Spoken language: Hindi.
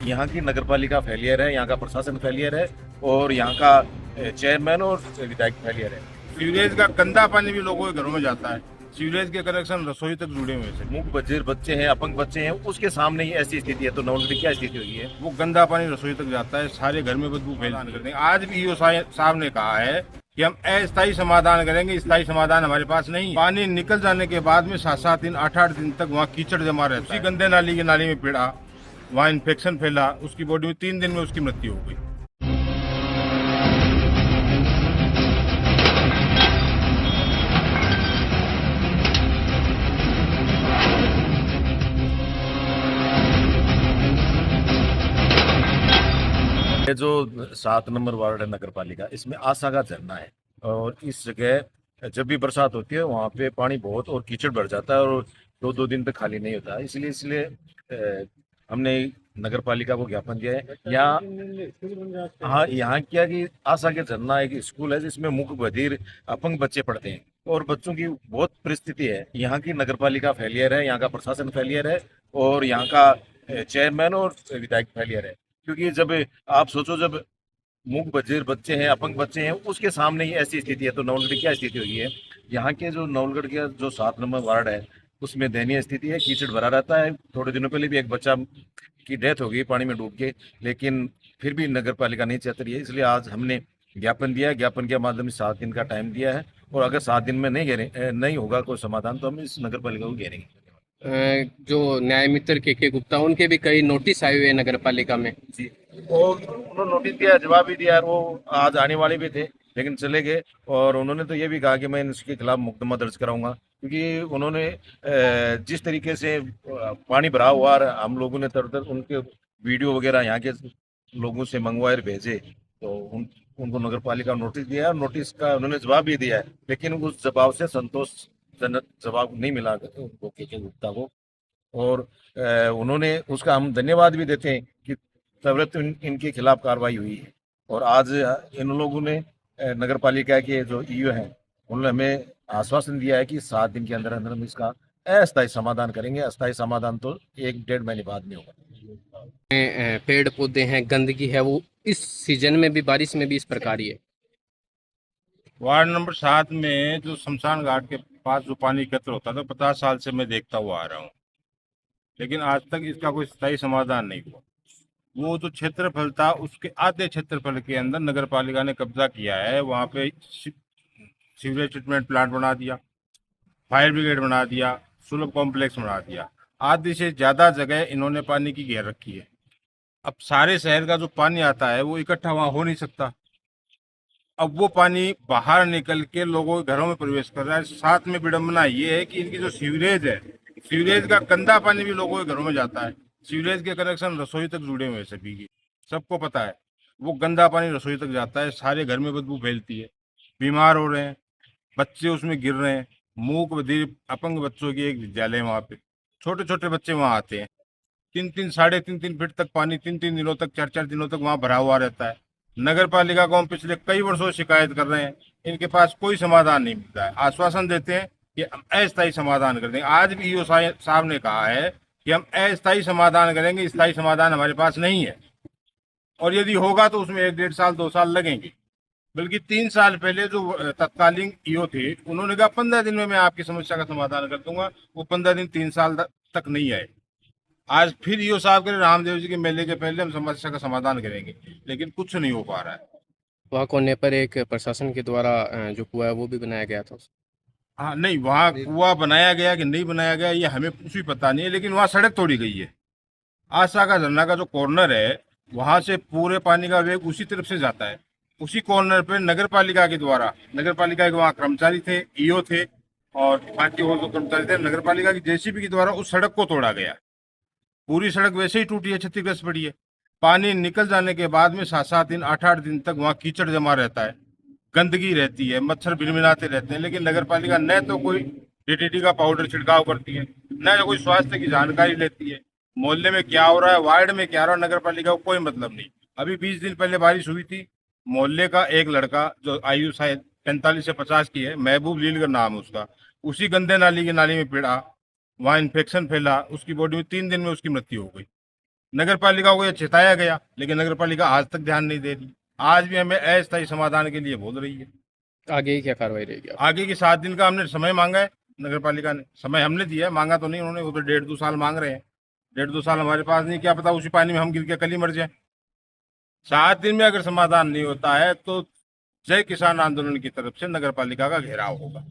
यहाँ की नगरपालिका फेलियर है, यहाँ का प्रशासन फेलियर है और यहाँ का चेयरमैन और विधायक फेलियर है। सीवरेज का गंदा पानी भी लोगों के घरों में जाता है। सीवरेज के कनेक्शन रसोई तक जुड़े हुए हैं। मूक बधिर बच्चे हैं, अपंग बच्चे हैं, उसके सामने ही ऐसी स्थिति है तो नौलगढ़ क्या स्थिति हुई है। वो गंदा पानी रसोई तक जाता है, सारे घर में बदबू फैलाने करते हैं। आज भी ईओ साहब ने कहा है कि हम अस्थायी समाधान करेंगे, स्थायी समाधान हमारे पास नहीं है। पानी निकल जाने के बाद में 7-7 दिन 8-8 दिन तक वहाँ कीचड़ जमा रहता है। उसी गंदे नाली के नाली में पड़ा, वहाँ इन्फेक्शन फैला, उसकी बॉडी में 3 दिन में उसकी मृत्यु हो गई। ये जो 7 नंबर वार्ड है नगर पालिका, इसमें आशा का झरना है और इस जगह जब भी बरसात होती है वहाँ पे पानी बहुत और कीचड़ भर जाता है और 2-2 दिन तक खाली नहीं होता। इसलिए हमने नगर पालिका को ज्ञापन दिया है। यहाँ क्या कि आशा के झरना एक स्कूल है जिसमें मूक बधिर अपंग बच्चे पढ़ते हैं और बच्चों की बहुत परिस्थिति है। यहाँ की नगर पालिका फेलियर है, यहाँ का प्रशासन फेलियर है और यहाँ का चेयरमैन और विधायक फेलियर है। क्योंकि जब आप सोचो, जब मूक बधिर बच्चे हैं, अपंग बच्चे हैं, उसके सामने ही ऐसी स्थिति है तो नौलगढ़ क्या स्थिति हुई है। यहाँ के जो नौलगढ़ के जो 7 नंबर वार्ड है उसमें दयनीय स्थिति है, कीचड़ भरा रहता है। थोड़े दिनों पहले भी एक बच्चा की डेथ हो गई पानी में डूब के, लेकिन फिर भी नगर पालिका नहीं चाहती रही है। इसलिए आज हमने ज्ञापन दिया है, ज्ञापन के माध्यम से 7 दिन का टाइम दिया है और अगर 7 दिन में नहीं होगा कोई समाधान तो हम इस नगर पालिका को घेरेंगे। जो न्याय मित्र के गुप्ता, उनके भी कई नोटिस आए हुए हैं नगर पालिका में। जी, और उन्होंने नोटिस दिया, जवाब भी दिया, वो आज आने वाले भी थे लेकिन चले गए। और उन्होंने तो ये भी कहा कि मैं इसके खिलाफ मुकदमा दर्ज कराऊंगा, क्योंकि उन्होंने जिस तरीके से पानी भरा हुआ और हम लोगों ने तर उनके वीडियो वगैरह यहाँ के लोगों से मंगवाए और भेजे तो उनको नगर पालिका नोटिस दिया और नोटिस का उन्होंने जवाब भी दिया है, लेकिन उस जवाब से संतोषजनक जवाब नहीं मिला उनको के गुप्ता को। और उन्होंने उसका हम धन्यवाद भी देते हैं कि त्वरित इनके खिलाफ कार्रवाई हुई है। और आज इन लोगों ने नगर पालिका के जो ईओ हैं उन्होंने हमें आश्वासन दिया है कि 7 दिन के अंदर अंदर हम इसका अस्थायी समाधान करेंगे। अस्थायी समाधान तो 1-1.5 महीने बाद में होगा। पेड़ पौधे हैं, गंदगी है, वो इस सीजन में भी, बारिश में भी इस प्रकार ही है। वार्ड नंबर 7 में जो शमशान घाट के पास जो पानी एकत्र होता था, 50 साल से मैं देखता हुआ आ रहा हूँ, लेकिन आज तक इसका कोई स्थायी समाधान नहीं हुआ। वो जो क्षेत्रफल था उसके आधे क्षेत्रफल के अंदर नगर पालिका ने कब्जा किया है। वहाँ पे सीवरेज ट्रीटमेंट प्लांट बना दिया, फायर ब्रिगेड बना दिया, सुलभ कॉम्प्लेक्स बना दिया। आधी से ज्यादा जगह इन्होंने पानी की घेर रखी है। अब सारे शहर का जो पानी आता है वो इकट्ठा वहाँ हो नहीं सकता। अब वो पानी बाहर निकल के लोगों के घरों में प्रवेश कर रहा है। साथ में विडंबना ये है कि इनकी जो सीवरेज है, सीवरेज का गंदा पानी भी लोगों के घरों में जाता है। सीवरेज के कनेक्शन रसोई तक जुड़े हुए हैं सभी की, सबको पता है। वो गंदा पानी रसोई तक जाता है, सारे घर में बदबू फैलती है, बीमार हो रहे हैं, बच्चे उसमें गिर रहे हैं। मूक बधिर अपंग बच्चों की एक विद्यालय है वहाँ पे, छोटे छोटे बच्चे वहाँ आते हैं। 3-3 साढ़े 3-3 फीट तक पानी 3-3 दिनों तक, 4-4 दिनों तक वहाँ भरा हुआ रहता है। नगर पालिका को हम पिछले कई वर्षों से शिकायत कर रहे हैं, इनके पास कोई समाधान नहीं मिलता है। आश्वासन देते हैं कि हम अस्थायी समाधान कर देंगे। आज भी ईओ साहब ने कहा है कि हम अस्थायी समाधान करेंगे, स्थायी समाधान हमारे पास नहीं है। और यदि होगा तो उसमें 1-1.5 साल 2 साल लगेंगे। बल्कि 3 साल पहले जो तत्कालीन ईओ थे उन्होंने कहा 15 दिन में मैं आपकी समस्या का समाधान कर दूंगा। वो 15 दिन 3 साल तक नहीं आए। आज फिर ईओ साहब कह रहे रामदेव जी के मेले के पहले हम समस्या का समाधान करेंगे, लेकिन कुछ नहीं हो पा रहा है। वहाँ कोने पर एक प्रशासन के द्वारा जो कुआ है वो भी बनाया गया था। हाँ, नहीं, वहाँ कुआ बनाया गया कि नहीं बनाया गया ये हमें कुछ भी पता नहीं है, लेकिन वहाँ सड़क तोड़ी गई है। आशा का झरना का जो कॉर्नर है वहां से पूरे पानी का वेग उसी तरफ से जाता है। उसी कॉर्नर पे नगर पालिका के द्वारा, नगर पालिका के वहाँ कर्मचारी थे, ईओ थे और बाकी और जो कर्मचारी थे, नगर पालिका की जेसीबी के द्वारा उस सड़क को तोड़ा गया। पूरी सड़क वैसे ही टूटी है, क्षतिग्रस्त पड़ी है। पानी निकल जाने के बाद में 7-7 दिन 8-8 दिन तक वहाँ कीचड़ जमा रहता है, गंदगी रहती है, मच्छर भिनभिनाते रहते हैं। लेकिन नगर पालिका न तो कोई डीडीटी का पाउडर छिड़काव करती है, न कोई स्वास्थ्य की जानकारी लेती है। मोहल्ले में क्या हो रहा है, वार्ड में क्या हो रहा है, नगर पालिका को कोई मतलब नहीं। अभी 20 दिन पहले बारिश हुई थी, मोहल्ले का एक लड़का जो आयु शायद 45 से 50 की है, महबूब लील का नाम है उसका, उसी गंदे नाली की नाली में पड़ा, वहाँ इन्फेक्शन फैला, उसकी बॉडी में 3 दिन में उसकी मृत्यु हो गई। नगर पालिका को यह चेताया गया, लेकिन नगर पालिका आज तक ध्यान नहीं दे रही। आज भी हमें अस्थायी समाधान के लिए बोल रही है। आगे की क्या कार्रवाई रहेगी? आगे की 7 दिन का हमने समय मांगा है, नगर पालिका ने समय हमने दिया है, मांगा तो नहीं उन्होंने। वो तो 1.5-2 साल मांग रहे हैं। 1.5-2 साल हमारे पास नहीं, क्या पता उसी पानी में हम गिर के कल ही मर जाए। 7 दिन में अगर समाधान नहीं होता है तो जय किसान आंदोलन की तरफ से नगर पालिका का घेराव होगा।